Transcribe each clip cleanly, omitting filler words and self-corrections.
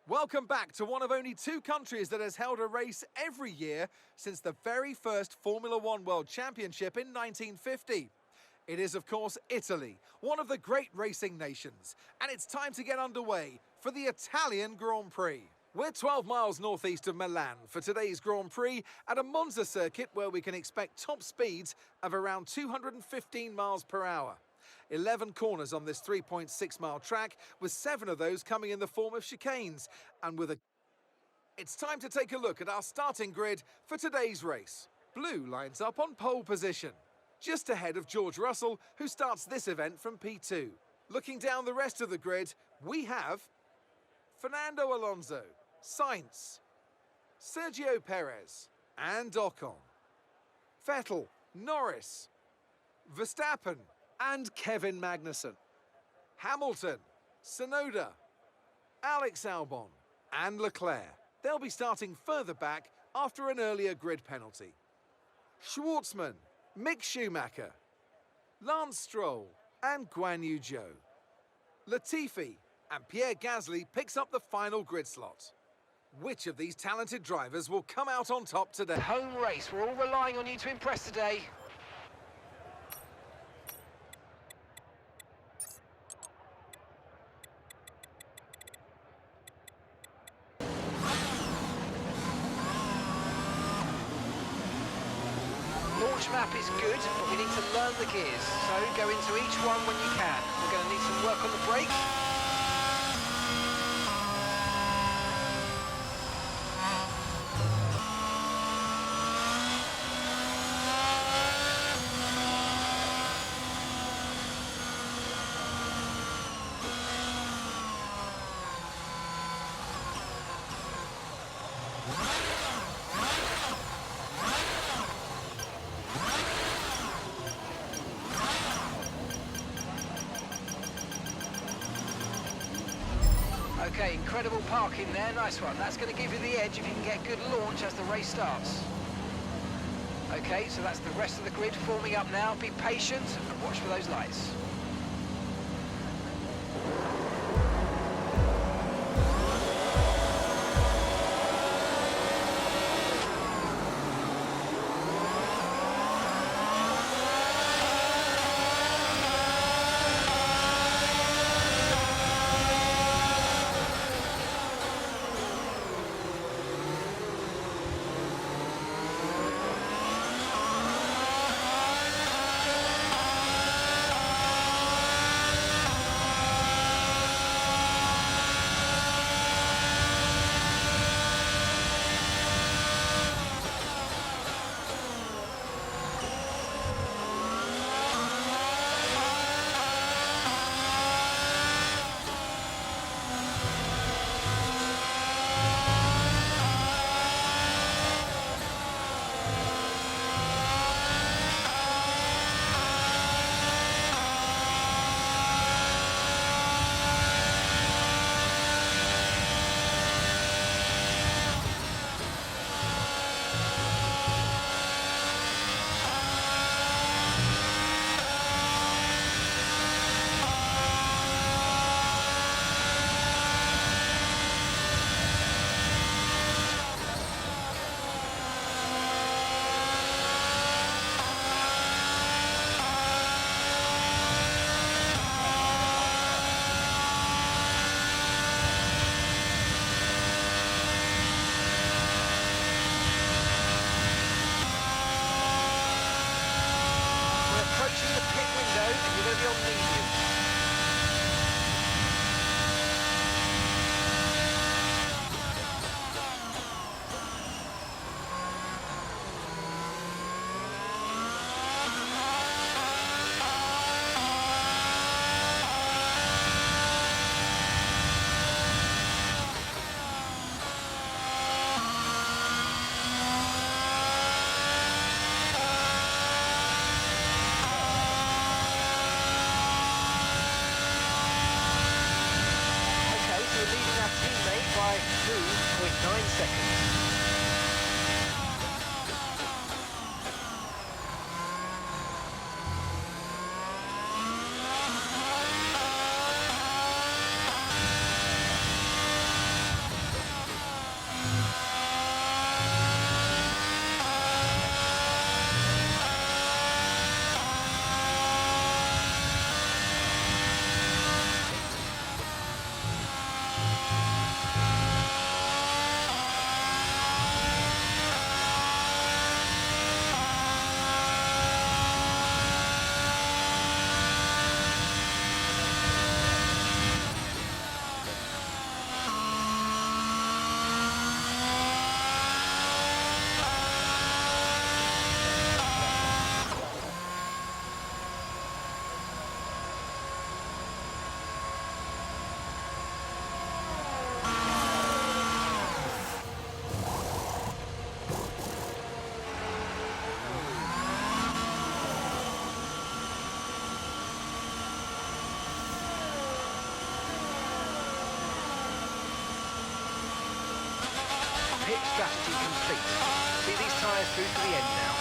Welcome back to one of only two countries that has held a race every year since the very first Formula One World Championship in 1950. It is, of course, Italy, one of the great racing nations, and it's time to get underway for the Italian Grand Prix. We're 12 miles northeast of Milan for today's Grand Prix at a Monza circuit where we can expect top speeds of around 215 miles per hour. 11 corners on this 3.6-mile track, with 7 of those coming in the form of chicanes. It's time to take a look at our starting grid for today's race. Blue lines up on pole position, just ahead of George Russell, who starts this event from P2. Looking down the rest of the grid, we have Fernando Alonso, Sainz, Sergio Perez, and Ocon. Vettel, Norris, Verstappen, and Kevin Magnussen. Hamilton, Tsunoda, Alex Albon, and Leclerc. They'll be starting further back after an earlier grid penalty. Schwartzman, Mick Schumacher, Lance Stroll, and Guan Yu Zhou. Latifi and Pierre Gasly picks up the final grid slot. Which of these talented drivers will come out on top today? Home race, we're all relying on you to impress today. Launch map is good, but we need to learn the gears, so go into each one when you can. We're going to need some work on the brake. Okay, incredible parking there, nice one. That's going to give you the edge if you can get good launch as the race starts. Okay, so that's the rest of the grid forming up now. Be patient and watch for those lights. by 2.9 seconds. pit strategy complete. See these tyres through to the end now.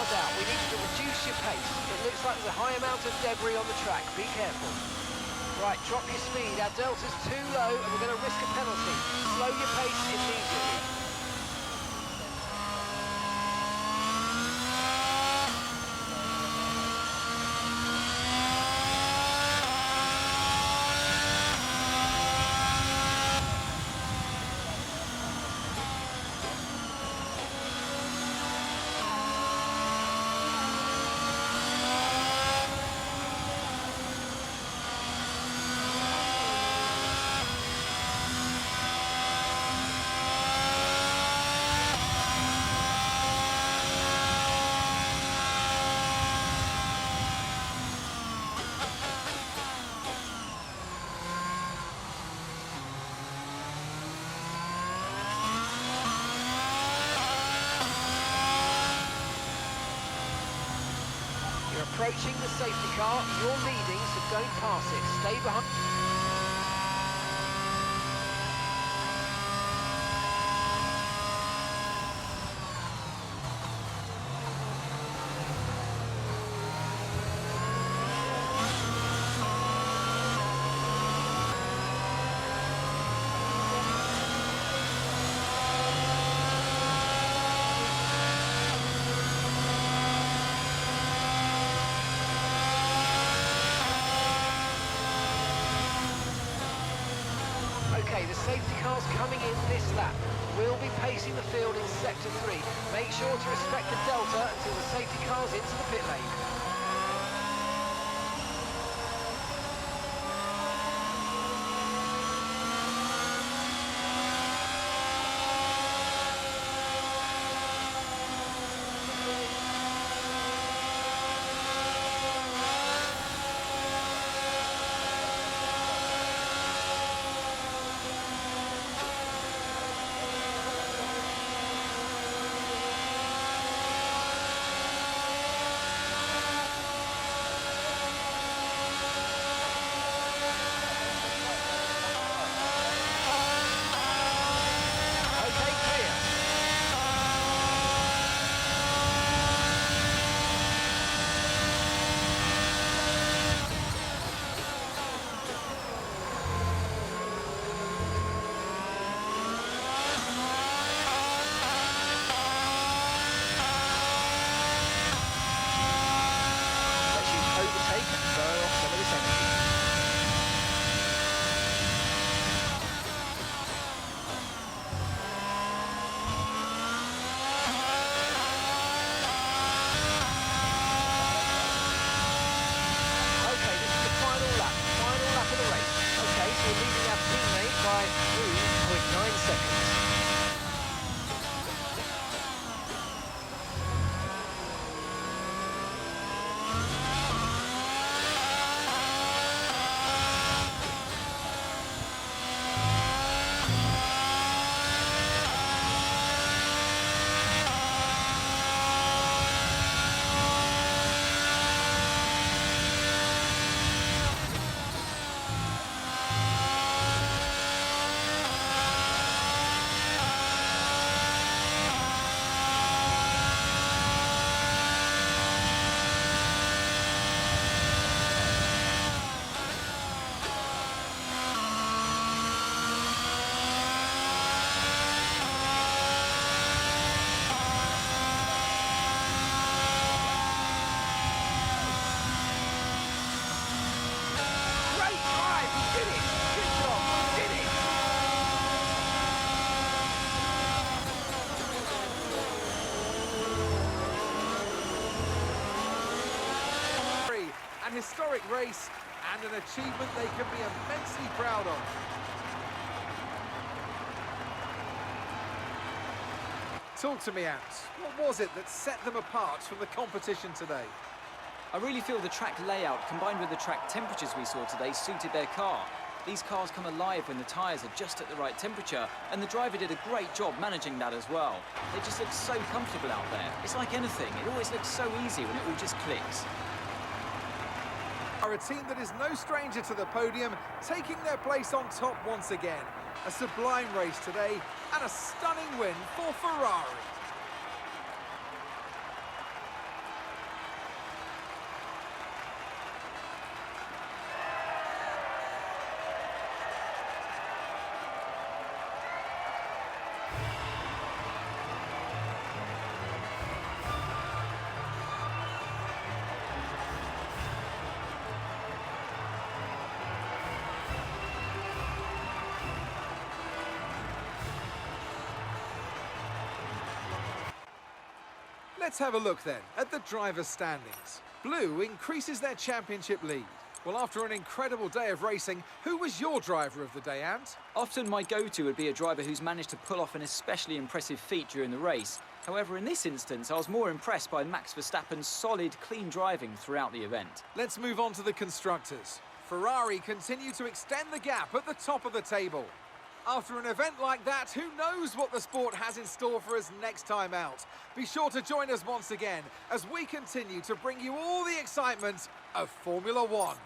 Out. We need to reduce your pace. It looks like there's a high amount of debris on the track. Be careful. Right, drop your speed. Our delta's too low and we're going to risk a penalty. Slow your pace immediately. Approaching the safety car, you're leading, so don't pass it. Stay behind. Okay, the safety car's coming in this lap. We'll be pacing the field in sector 3. Make sure to respect the delta until the safety car's into the pit lane. historic race and an achievement they can be immensely proud of. Talk to me, Ant. What was it that set them apart from the competition today? I really feel the track layout combined with the track temperatures we saw today suited their car. These cars come alive when the tyres are just at the right temperature, and the driver did a great job managing that as well. They just look so comfortable out there. It's like anything, it always looks so easy when it all just clicks. Are a team that is no stranger to the podium, taking their place on top once again. A sublime race today and a stunning win for Ferrari. Let's have a look then at the drivers' standings. Blue increases their championship lead. Well, after an incredible day of racing, who was your driver of the day, Ant? Often my go-to would be a driver who's managed to pull off an especially impressive feat during the race. However, in this instance, I was more impressed by Max Verstappen's solid, clean driving throughout the event. Let's move on to the constructors. Ferrari continue to extend the gap at the top of the table. After an event like that, who knows what the sport has in store for us next time out? Be sure to join us once again as we continue to bring you all the excitement of Formula One.